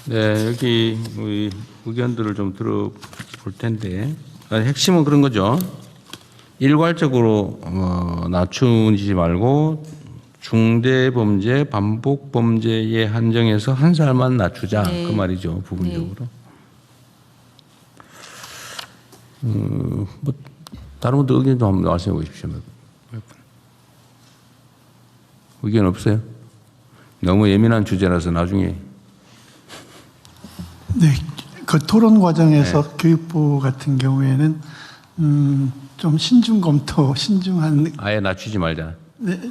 네, 여기 우리 의견들을 좀 들어볼 텐데 핵심은 그런 거죠. 일괄적으로 낮추지 말고 중대범죄, 반복범죄에 한정해서 한 살만 낮추자. 네. 그 말이죠. 부분적으로. 뭐 다른 분들 의견 좀 한번 말씀해 보십시오. 의견 없어요? 너무 예민한 주제라서 나중에. 네, 그 토론 과정에서 교육부 같은 경우에는 좀 신중 검토, 신중한 아예 낮추지 말자.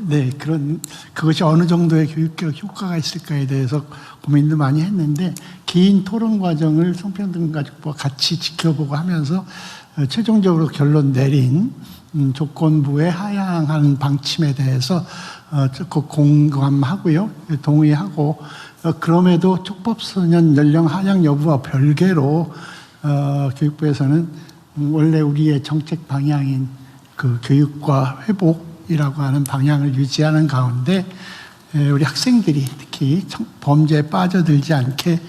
네, 그런 그것이 어느 정도의 교육적 효과가 있을까에 대해서 고민도 많이 했는데 긴 토론 과정을 성평등가족부와 같이 지켜보고 하면서 최종적으로 결론 내린 조건부의 하향하는 방침에 대해서 적극 공감하고요, 동의하고 그럼에도 촉법소년 연령 하향 여부와 별개로 교육부에서는 원래 우리의 정책 방향인 그 교육과 회복이라고 하는 방향을 유지하는 가운데 우리 학생들이 특히 범죄에 빠져들지 않게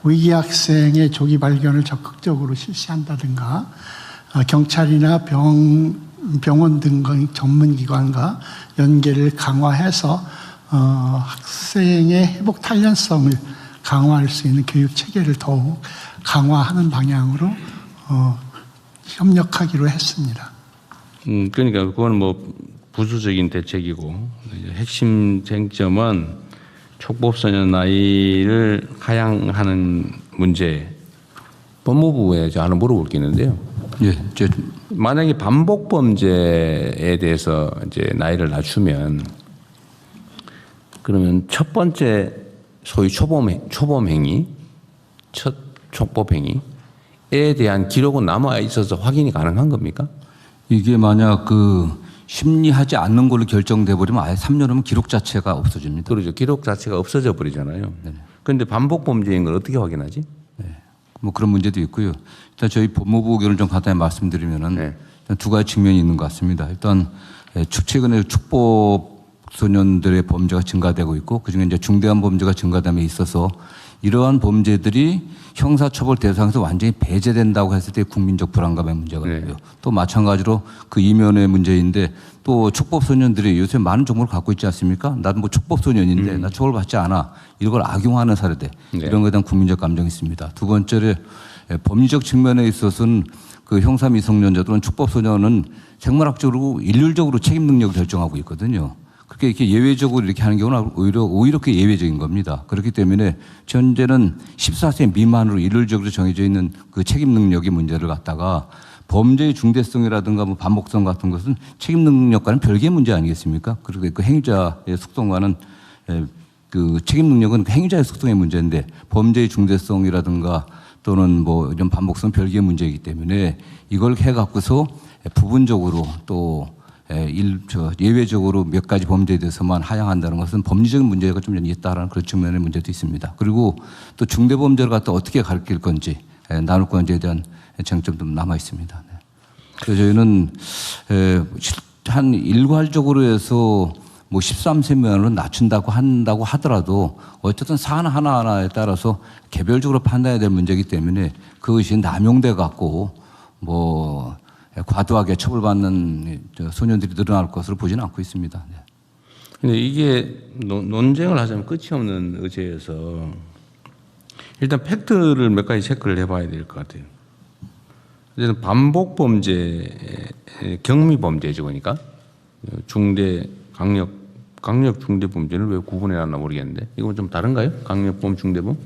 위기 학생의 조기 발견을 적극적으로 실시한다든가 경찰이나 병원 등 전문기관과 연계를 강화해서 학생의 회복 탄력성을 강화할 수 있는 교육 체계를 더욱 강화하는 방향으로 협력하기로 했습니다. 그러니까 그건 뭐 부수적인 대책이고 핵심 쟁점은 촉법소년 나이를 하향하는 문제. 법무부에 저 하나 물어볼 게 있는데요. 예, 만약에 반복 범죄에 대해서 이제 나이를 낮추면 그러면 첫 번째 소위 초범 행위, 첫 촉법 행위에 대한 기록은 남아 있어서 확인이 가능한 겁니까? 이게 만약 그 심리하지 않는 걸로 결정돼 버리면 아예 3년이면 기록 자체가 없어집니다. 그렇죠. 기록 자체가 없어져 버리잖아요. 그런데 반복 범죄인 걸 어떻게 확인하지? 뭐 그런 문제도 있고요. 일단 저희 법무부 의견을 좀 간단히 말씀드리면은 일단 두 가지 측면이 있는 것 같습니다. 일단 최근에 촉법 소년들의 범죄가 증가되고 있고 그중에 이제 중대한 범죄가 증가됨에 있어서 이러한 범죄들이 형사처벌 대상에서 완전히 배제된다고 했을 때 국민적 불안감의 문제가 있고요. 또 마찬가지로 그 이면의 문제인데 또 촉법소년들이 요새 많은 정보를 갖고 있지 않습니까? 나도 뭐 촉법소년인데 나 처벌받지 않아. 이걸 악용하는 사례들 이런 것에 대한 국민적 감정이 있습니다. 두 번째로 법리적 측면에 있어서는 그 형사 미성년자들은 촉법소년은 생물학적으로 일률적으로 책임 능력을 결정하고 있거든요. 그렇게 이렇게 예외적으로 이렇게 하는 경우는 오히려 그 예외적인 겁니다. 그렇기 때문에 현재는 14세 미만으로 일률적으로 정해져 있는 그 책임 능력의 문제를 갖다가 범죄의 중대성이라든가 뭐 반복성 같은 것은 책임 능력과는 별개의 문제 아니겠습니까? 그리고 그 행위자의 속성과는 그 책임 능력은 그 행위자의 속성의 문제인데 범죄의 중대성이라든가 또는 뭐 이런 반복성 별개의 문제이기 때문에 이걸 해갖고서 부분적으로 또 예외적으로 몇 가지 범죄에 대해서만 하향한다는 것은 법리적인 문제가 좀 있다라는 그런 측면의 문제도 있습니다. 그리고 또 중대범죄를 갖다 어떻게 가르칠 건지 나눌 건지에 대한 쟁점도 남아 있습니다. 그래서 저희는 한 일괄적으로 해서 뭐 13세 미만으로 낮춘다고 한다고 하더라도 어쨌든 사안 하나하나에 따라서 개별적으로 판단해야 될 문제이기 때문에 그것이 남용돼 갖고 뭐 과도하게 처벌받는 소년들이 늘어날 것으로 보지는 않고 있습니다. 근데 이게 논쟁을 하자면 끝이 없는 의제여서 일단 팩트를 몇 가지 체크를 해봐야 될 것 같아요. 일단 반복 범죄, 경미 범죄죠, 그러니까 중대 강력 중대 범죄를 왜 구분해놨나 모르겠는데 이건 좀 다른가요? 강력범, 중대범?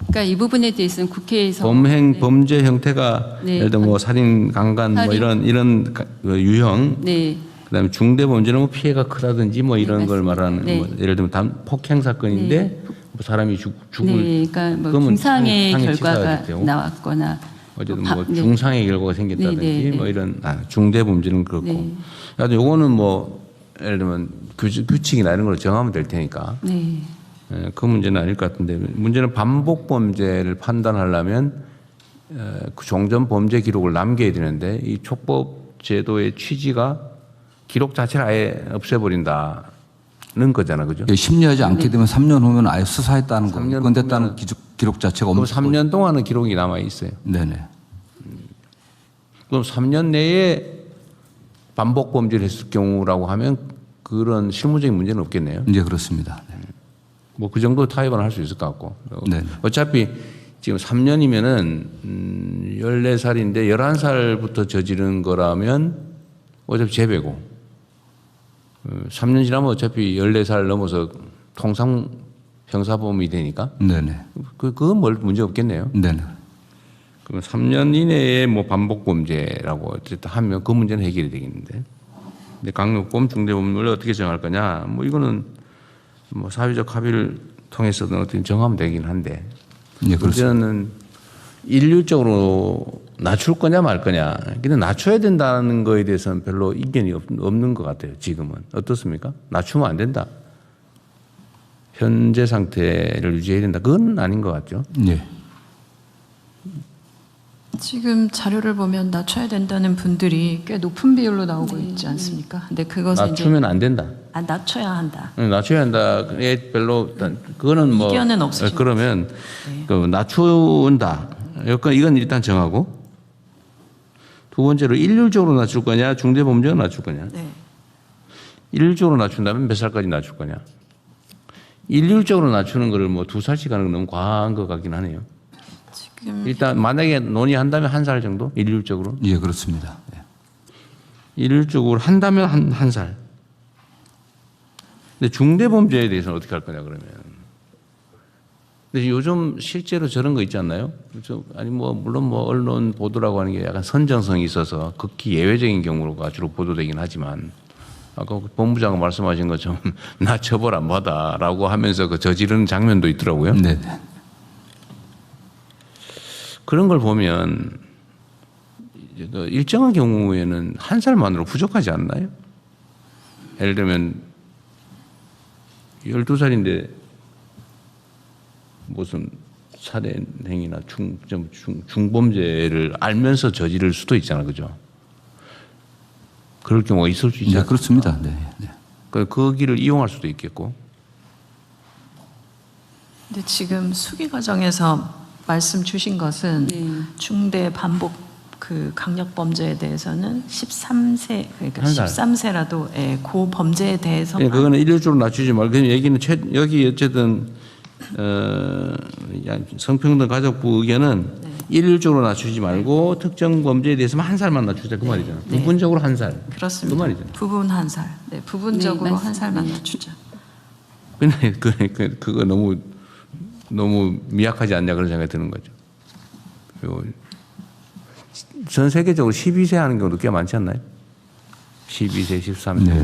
그러니까 이 부분에 대해서는 국회에서 범죄 형태가 예를 들어 뭐 살인, 강간 뭐 이런 유형, 그다음에 중대 범죄는 뭐 피해가 크다든지 뭐 이런 걸 말하는 뭐 예를 들면 폭행 사건인데 뭐 사람이 죽을 그러니까 뭐 중상의 결과가 나왔거나 어쨌든 뭐 중상의 결과가 생겼다든지 뭐 이런 중대 범죄는 그렇고, 하여튼 요거는 뭐 예를 들면 규칙이나 이런 걸 정하면 될 테니까. 그 문제는 아닐 것 같은데 문제는 반복 범죄를 판단하려면 그 종전 범죄 기록을 남겨야 되는데 이 촉법 제도의 취지가 기록 자체를 아예 없애버린다. 거잖아, 그죠? 예, 심리하지 않게 되면 3년 후면 아예 수사했다는 거, 3년 건댔다는 기록 자체가 그럼 없는 3년 동안은 기록이 남아 있어요. 네네. 그럼 3년 내에 반복 범죄를 했을 경우라고 하면 그런 실무적인 문제는 없겠네요. 이제 그렇습니다. 네. 뭐 그 정도 타협은 할 수 있을 것 같고. 네. 어차피 지금 3년이면은 14살인데 11살부터 저지른 거라면 어차피 재배고 3년 지나면 어차피 14살 넘어서 통상 형사범이 되니까 네네. 그건 뭘 문제 없겠네요. 네네. 그럼 3년 이내에 뭐 반복 범죄라고 어쨌든 하면 그 문제는 해결이 되겠는데. 근데 강력범, 중대범을 어떻게 정할 거냐? 뭐 이거는 뭐 사회적 합의를 통해서든 어떻게 정하면 되긴 한데. 예, 그렇습니다. 문제는 일률적으로 낮출 거냐 말 거냐. 근데 낮춰야 된다는 거에 대해서는 별로 이견이 없는 것 같아요. 지금은 어떻습니까? 낮추면 안 된다. 현재 상태를 유지해야 된다. 그건 아닌 것 같죠. 예. 지금 자료를 보면 낮춰야 된다는 분들이 꽤 높은 비율로 나오고 있지 않습니까? 근데 그것은 낮추면 안 된다. 낮춰야 한다. 낮춰야 한다. 별로 그거는 뭐 이견은 없으십니까? 그러면 그 낮춘다. 이건 일단 정하고 두 번째로 일률적으로 낮출 거냐, 중대범죄로 낮출 거냐. 네. 일률적으로 낮춘다면 몇 살까지 낮출 거냐. 일률적으로 낮추는 거를 뭐 2살씩 하는 건 너무 과한 것 같긴 하네요. 지금 일단 만약에 논의한다면 1살 정도 일률적으로. 예, 그렇습니다. 네. 일률적으로 한다면 한 살. 근데 중대범죄에 대해서는 어떻게 할 거냐 그러면. 근데 요즘 실제로 저런 거 있지 않나요? 아니 뭐 물론 뭐 언론 보도라고 하는 게 약간 선정성이 있어서 극히 예외적인 경우가 주로 보도되긴 하지만 아까 본부장가 말씀하신 것처럼 나 처벌 안 받아라고 하면서 그 저지르는 장면도 있더라고요. 네. 그런 걸 보면 일정한 경우에는 1살만으로 부족하지 않나요? 예를 들면 12살인데 무슨 살인행위나 중범죄를 알면서 저지를 수도 있잖아, 그죠? 그럴 경우가 있을 수 있지 네, 않습니까? 그렇습니다. 네. 네. 그 길을 이용할 수도 있겠고. 근데 지금 수기 과정에서 말씀 주신 것은 중대 반복 그 강력 범죄에 대해서는 13세 그러니까 한 살. 13세라도 그 범죄에 대해서 예, 그거는 일률적으로 낮추지 말고 그냥 얘기는 여기 어쨌든 성평등 가족부 의견은 일률적으로 낮추지 말고 특정 범죄에 대해서만 1살만 낮추자 그 말이잖아. 부분적으로 1살. 그렇습니다. 그 말이잖아. 부분 1살. 네, 부분적으로 네, 1살만 낮추자. 근데 그거 너무 미약하지 않냐 그런 생각이 드는 거죠. 전 세계적으로 12세 하는 경우도 꽤 많지 않나요? 12세, 13세. 네.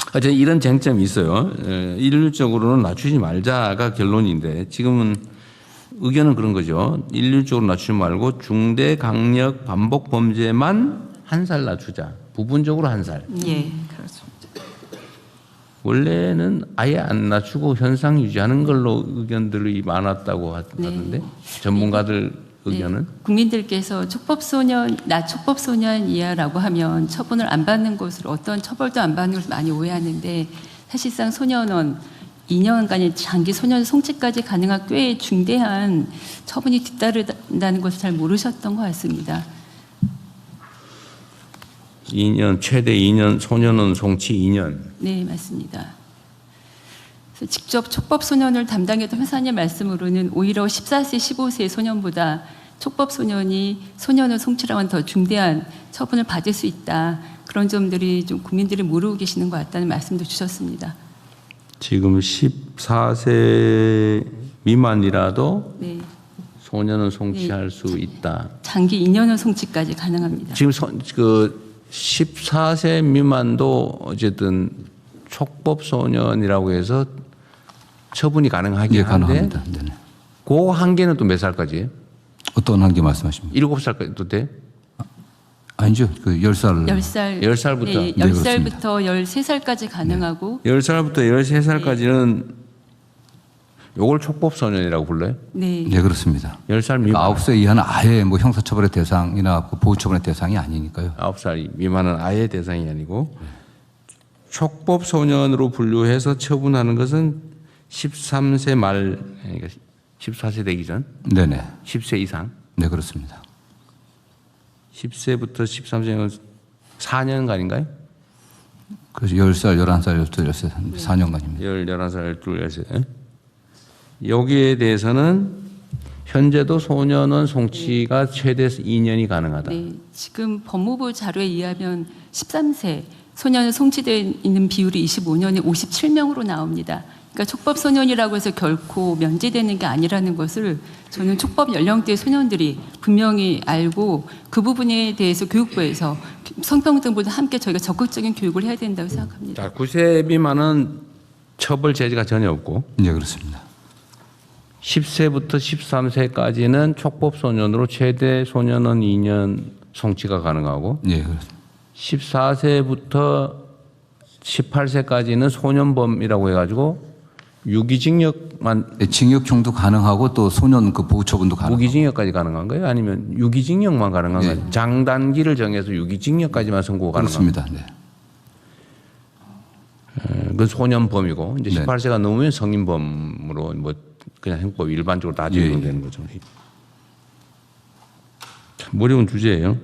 어쨌든 이런 쟁점이 있어요. 일률적으로는 낮추지 말자가 결론인데 지금은 의견은 그런 거죠. 일률적으로 낮추지 말고 중대 강력 반복 범죄만 1살 낮추자. 부분적으로 1살. 예, 그렇습니다. 원래는 아예 안 낮추고 현상 유지하는 걸로 의견들이 많았다고 하던데 전문가들 의견은. 국민들께서 촉법소년 이하라고 하면 처분을 안 받는 것으로 어떤 처벌도 안 받는 것을 많이 오해하는데 사실상 소년원 2년간의 장기 소년 송치까지 가능한 꽤 중대한 처분이 뒤따른다는 것을 잘 모르셨던 것 같습니다. 2년 최대 2년 소년원 송치 2년. 네, 맞습니다. 그래서 직접 촉법소년을 담당했던 회사님 말씀으로는 오히려 14세, 15세 소년보다 촉법소년이 소년을 송치랑은 더 중대한 처분을 받을 수 있다. 그런 점들이 좀 국민들이 모르고 계시는 것 같다는 말씀도 주셨습니다. 지금 14세 미만이라도 네. 소년은 송치할 수 있다. 장기 2년은 송치까지 가능합니다. 지금 그 14세 미만도 어쨌든 촉법 소년이라고 해서 처분이 가능하긴 예, 한데 가능합니다. 네네. 그 한계는 또 몇 살까지예요? 어떤 한계 말씀하십니까? 7살까지도 돼? 아니죠. 그 10살. 10살부터? 네, 네, 10살부터 13살까지 가능하고 10살부터 13살까지는 요걸 촉법소년이라고 불러요? 네. 네, 그렇습니다. 10살 미만. 그러니까 9세 이하는 아예 뭐 형사처벌의 대상이나 그 보호처분의 대상이 아니니까요. 9살 미만은 아예 대상이 아니고 촉법소년으로 분류해서 처분하는 것은 13세 말, 그러니까 14세 되기 전, 네네. 10세 이상, 네, 그렇습니다. 10세부터 13세는 4년간인가요? 그래서 10살, 11살, 12살, 13살, 4년간입니다. 11살, 12살, 13살. 여기에 대해서는 현재도 소년원 송치가 최대 2년이 가능하다. 네, 지금 법무부 자료에 의하면 13세 소년은 송치되어 있는 비율이 25년에 57명으로 나옵니다. 그러니까 촉법 소년이라고 해서 결코 면제되는 게 아니라는 것을 저는 촉법 연령대 소년들이 분명히 알고 그 부분에 대해서 교육부에서 성평등보다 함께 저희가 적극적인 교육을 해야 된다고 생각합니다. 자, 9세 미만은 처벌 제재가 전혀 없고 네, 그렇습니다. 10세부터 13세까지는 촉법소년으로 최대 소년원 2년 송치가 가능하고 네, 그렇습니다. 14세부터 18세까지는 소년범이라고 해가지고 유기징역만 네, 징역형도 가능하고 또 소년 그 보호처분도 가능하고. 무기징역까지 가능한 거예요? 아니면 유기징역만 가능한 네. 거예요? 장단기를 정해서 유기징역까지만 선고가 가능한 거예요? 그렇습니다. 네. 그건 소년범이고 이제 네. 18세가 넘으면 성인범으로 뭐 그냥 형법 일반적으로 다 적용되는 거죠. 참 어려운 주제예요.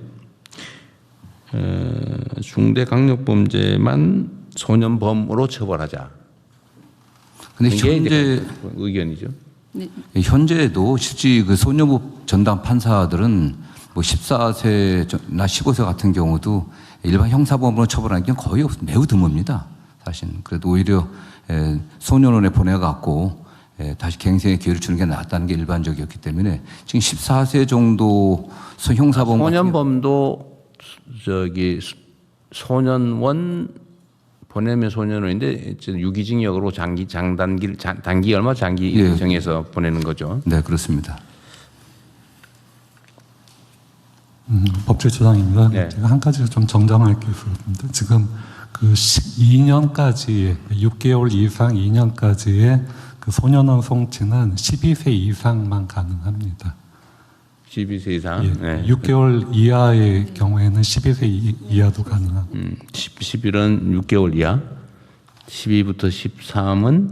중대강력범죄만 소년범으로 처벌하자. 근데 이게 현재 이제 의견이죠. 네, 현재도 실제 그 소년법 전담 판사들은 뭐 14세나 15세 같은 경우도 일반 형사범으로 처벌하는 게 거의 매우 드뭅니다. 사실 그래도 오히려 소년원에 보내갖고 다시 갱생의 기회를 주는 게 낫다는 게 일반적이었기 때문에 지금 14세 정도 형사범 소년범도 저기 소년원 보내면 소년원인데 유기징역으로 단기 얼마 장기 예. 정해서 보내는 거죠. 네, 그렇습니다. 법제처장입니다. 네. 제가 한 가지 좀 정정할 게 있습니다. 지금 그 12년까지 6개월 이상 2년까지의 그 소년원 송치는 12세 이상만 가능합니다. 12세 이상. 예, 네. 6개월 이하의 경우에는 12세 이하도 가능하고 11은 6개월 이하. 12부터 13은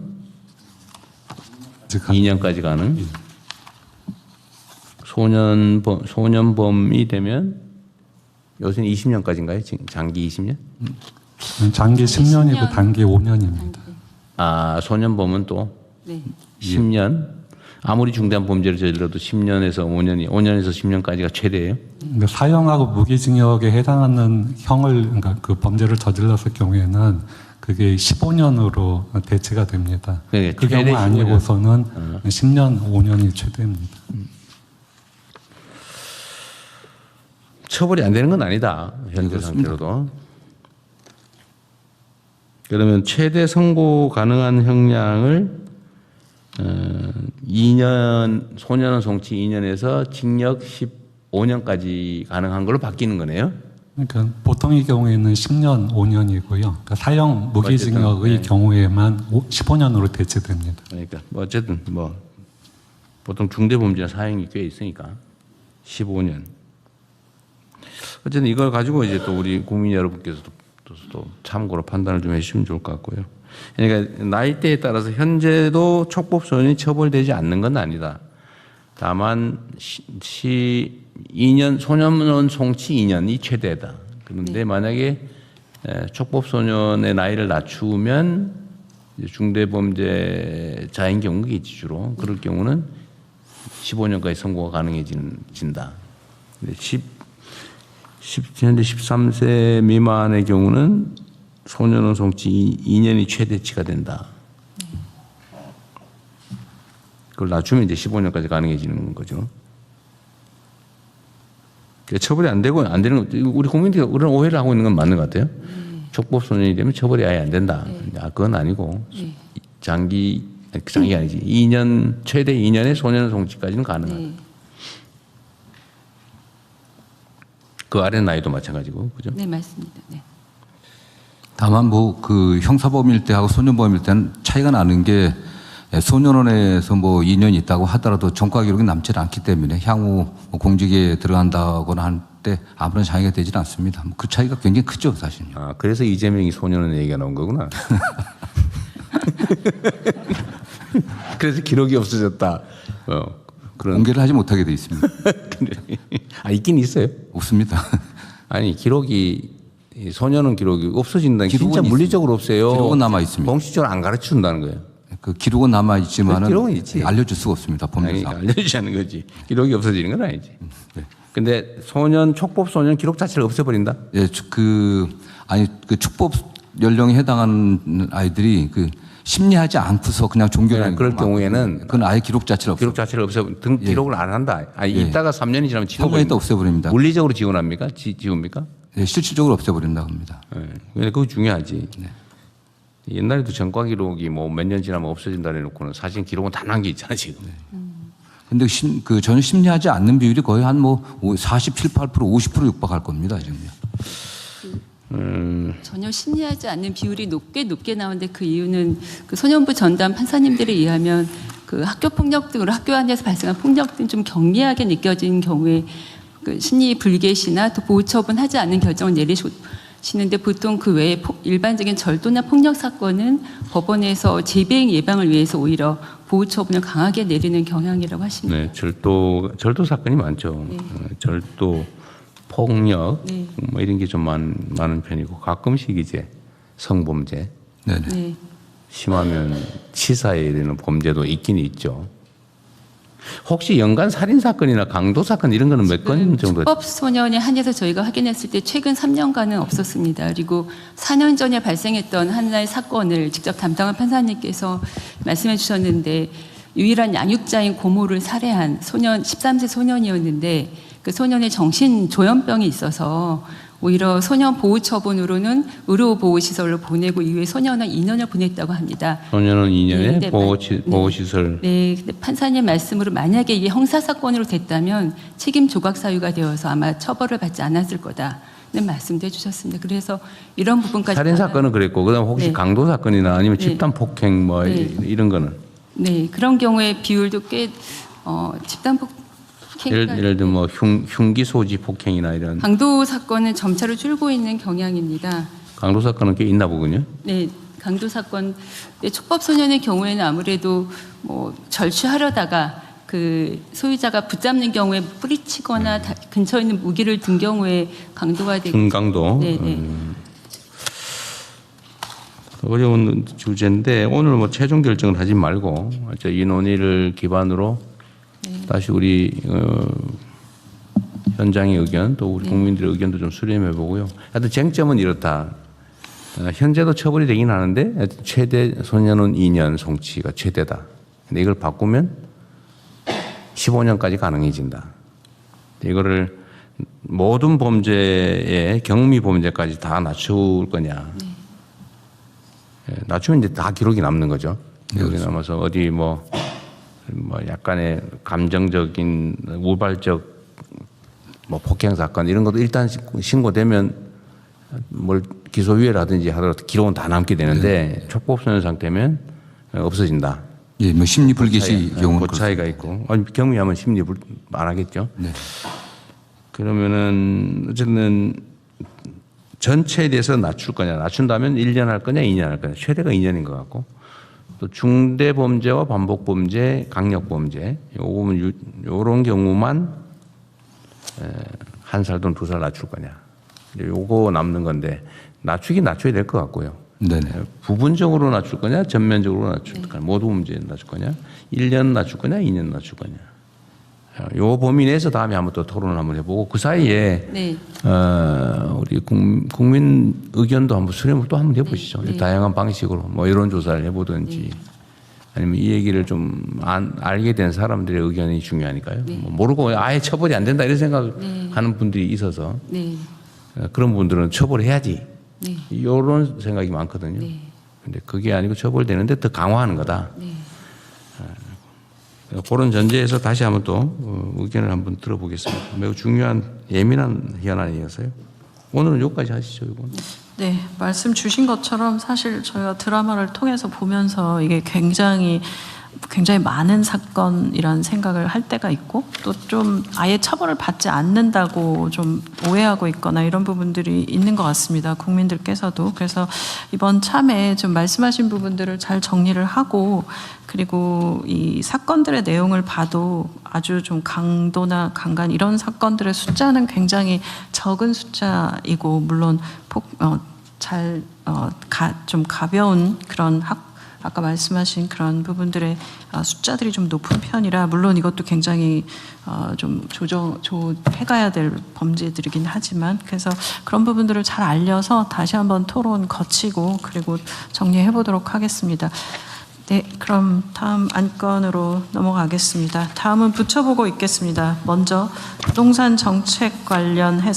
2년까지 가능. 소년범이 되면 요새는 20년까지인가요? 장기 20년? 장기 10년이고 10년. 단기 5년입니다. 아, 소년범은 또 네. 10년. 아무리 중대한 범죄를 저질러도 10년에서 5년에서 10년까지가 최대예요. 그러니까 사형하고 무기징역에 해당하는 형을 그러니까 그 범죄를 저질렀을 경우에는 그게 15년으로 대체가 됩니다. 그러니까 그 최대 경우 15년. 아니고서는 10년, 5년이 최대입니다. 처벌이 안 되는 건 아니다. 현재 그렇습니다. 상태로도. 그러면 최대 선고 가능한 형량을 2년 소년원 송치 2년에서 징역 15년까지 가능한 걸로 바뀌는 거네요. 그러니까 보통의 경우에는 10년, 5년이고요. 그러니까 사형 무기징역의 어쨌든, 네. 경우에만 15년으로 대체됩니다. 그러니까 뭐 어쨌든 뭐 보통 중대범죄나 사형이 꽤 있으니까 15년. 어쨌든 이걸 가지고 이제 또 우리 국민 여러분께서도 또 참고로 판단을 좀 해주시면 좋을 것 같고요. 그러니까 나이대에 따라서 현재도 촉법소년이 처벌되지 않는 건 아니다. 다만 2년 소년원 송치 2년이 최대다. 그런데 만약에 촉법소년의 나이를 낮추면 중대범죄자인 경우겠지 주로. 그럴 경우는 15년까지 선고가 가능해진다. 현재 13세 미만의 경우는 소년원 송치 2년이 최대치가 된다. 그걸 낮추면 이제 15년까지 가능해지는 거죠. 그러니까 처벌이 안 되고 안 되는 거 우리 국민들이 그런 오해를 하고 있는 건 맞는 것 같아요. 촉법소년이 되면 처벌이 아예 안 된다. 아, 그건 아니고 장기 아니지. 2년 최대 2년의 소년원 송치까지는 가능하다. 네. 그 아래 나이도 마찬가지고, 그죠? 네, 맞습니다. 네. 다만 뭐 그 형사범일 때하고 소년범일 때는 차이가 나는 게 소년원에서 뭐 2년 있다고 하더라도 전과 기록이 남지 않기 때문에 향후 뭐 공직에 들어간다거나 할 때 아무런 장애가 되지는 않습니다. 그 차이가 굉장히 크죠, 사실요. 아, 그래서 이재명이 소년원 얘기가 나온 거구나. 그래서 기록이 없어졌다. 그런. 공개를 하지 못하게 돼 있습니다. 아, 있긴 있어요. 없습니다. 아니, 기록이 소년원 기록이 없어진다는 게 진짜 기록은 물리적으로 없어요. 기록은 남아 있습니다. 공식적으로 안 가르쳐 준다는 거예요. 그 기록은 남아 있지만은 기록은 있지. 알려줄 수가 없습니다. 아니, 법률상. 알려주자는 거지. 기록이 없어지는 건 아니지. 네. 근데 촉법 소년 기록 자체를 없애버린다? 예, 그 축법 연령에 해당하는 아이들이 그 심리하지 않고서 그냥 종교라는 그럴 경우에는 그건 아예 기록 자체를 기록 자체를 등 기록을 안 한다. 아니, 있다가 3년이 지나면 3년이 지워버린다. 또 없애버립니다. 물리적으로 지원합니까? 지웁니까? 예, 실질적으로 없애버린다고 합니다. 예. 근데 그거 중요하지. 옛날에도 전과 기록이 뭐 몇 년 지나면 없어진다 해놓고는 사실 기록은 다 남겨 있잖아, 지금. 근데 전혀 심리하지 않는 비율이 거의 한 뭐 47, 8%, 50% 육박할 겁니다, 지금요. 전혀 심리하지 않는 비율이 높게 나오는데 그 이유는 그 소년부 전담 판사님들에 의하면 그 학교 폭력 등으로 학교 안에서 발생한 폭력 등 좀 경미하게 느껴진 경우에 그 심리 불개시나 또 보호 처분하지 않는 결정을 내리시는데 보통 그 외에 일반적인 절도나 폭력 사건은 법원에서 재배행 예방을 위해서 오히려 보호 처분을 강하게 내리는 경향이라고 하십니다. 네, 절도 사건이 많죠. 네. 절도, 폭력, 네. 뭐 이런 게 좀 많은 편이고 가끔씩 이제 성범죄, 네네. 네. 심하면 치사에 이르는 범죄도 있긴 있죠. 혹시 연간 살인 사건이나 강도 사건 이런 거는 몇 건 정도? 축법 소년에 한해서 저희가 확인했을 때 최근 3년간은 없었습니다. 그리고 4년 전에 발생했던 하나의 사건을 직접 담당한 판사님께서 말씀해 주셨는데 유일한 양육자인 고모를 살해한 13세 소년이었는데 그 소년의 정신 조현병이 있어서 오히려 소년 보호 처분으로는 의료 보호 시설로 보내고 이후에 소년은 2년을 보냈다고 합니다. 소년은 2년에 네, 보호 시설. 네, 근데 판사님 말씀으로 만약에 이게 형사 사건으로 됐다면 책임 조각 사유가 되어서 아마 처벌을 받지 않았을 거다는 말씀도 해주셨습니다. 그래서 이런 부분까지 살인 사건은 그랬고 그다음 혹시 네. 강도 사건이나 아니면 네. 집단 폭행 뭐 네. 이런 거는 네, 그런 경우에 비율도 꽤 집단 폭행 예를 들면 뭐 흉기 소지 폭행이나 이런 강도 사건은 점차로 줄고 있는 경향입니다. 강도 사건은 꽤 있나 보군요. 네, 강도 사건. 네, 촉법 소년의 경우에는 아무래도 뭐 절취하려다가 그 소유자가 붙잡는 경우에 뿌리치거나 근처에 있는 무기를 든 경우에 강도가 되고. 중강도. 네, 네. 어려운 주제인데 오늘 뭐 최종 결정을 하지 말고 이 논의를 기반으로 다시 우리 현장의 의견 또 우리 국민들의 의견도 좀 수렴해 보고요. 하여튼 쟁점은 이렇다. 현재도 처벌이 되긴 하는데 최대 소년은 2년 송치가 최대다. 근데 이걸 바꾸면 15년까지 가능해진다. 이거를 모든 범죄의 경미 범죄까지 다 낮출 거냐. 낮추면 이제 다 기록이 남는 거죠. 기록이 남아서 어디 뭐 약간의 감정적인 우발적 뭐 폭행 사건 이런 것도 일단 신고되면 뭘 기소유예라든지 하더라도 기록은 다 남게 되는데 촉법소년 상태면 없어진다. 예, 뭐 심리 불개시 경우는 그 차이가 있고 아니 경미하면 심리 안 하겠죠. 네. 그러면은 어쨌든 전체에 대해서 낮출 거냐, 낮춘다면 1년 할 거냐, 2년 할 거냐, 최대가 2년인 것 같고, 또 중대 범죄와 반복 범죄, 강력 범죄, 요런 경우만 1살 또는 2살 낮출 거냐, 요거 남는 건데 낮추긴 낮춰야 될 것 같고요. 네네. 부분적으로 낮출 거냐, 전면적으로 낮출 거냐, 모두 범죄 낮출 거냐, 1년 낮출 거냐, 2년 낮출 거냐. 요 범위 내에서 다음에 한번 또 토론을 한번 해보고 그 사이에 네. 우리 국민 의견도 한번 수렴을 또 한번 해보시죠. 네. 다양한 방식으로 뭐 이런 조사를 해보든지 아니면 이 얘기를 좀 알게 된 사람들의 의견이 중요하니까요. 뭐 모르고 아예 처벌이 안 된다 이런 생각하는 분들이 있어서 네. 그런 분들은 처벌해야지 네. 이런 생각이 많거든요. 네. 근데 그게 아니고 처벌되는데 더 강화하는 거다. 네. 그런 전제에서 다시 한번 또 의견을 한번 들어보겠습니다. 매우 중요한 예민한 현안이어서요. 오늘은 여기까지 하시죠. 이건. 네, 말씀 주신 것처럼 사실 저희가 드라마를 통해서 보면서 이게 굉장히 굉장히 많은 사건이라는 생각을 할 때가 있고 또 좀 아예 처벌을 받지 않는다고 좀 오해하고 있거나 이런 부분들이 있는 것 같습니다. 국민들께서도. 그래서 이번 참에 좀 말씀하신 부분들을 잘 정리를 하고 그리고 이 사건들의 내용을 봐도 아주 좀 강도나 강간 이런 사건들의 숫자는 굉장히 적은 숫자이고 물론 좀 가벼운 그런 아까 말씀하신 그런 부분들의 숫자들이 좀 높은 편이라 물론 이것도 굉장히 좀 조정해가야 될 범죄들이긴 하지만 그래서 그런 부분들을 잘 알려서 다시 한번 토론 거치고 그리고 정리해 보도록 하겠습니다. 네, 그럼 다음 안건으로 넘어가겠습니다. 다음은 붙여보고 있겠습니다. 먼저 부동산 정책 관련해서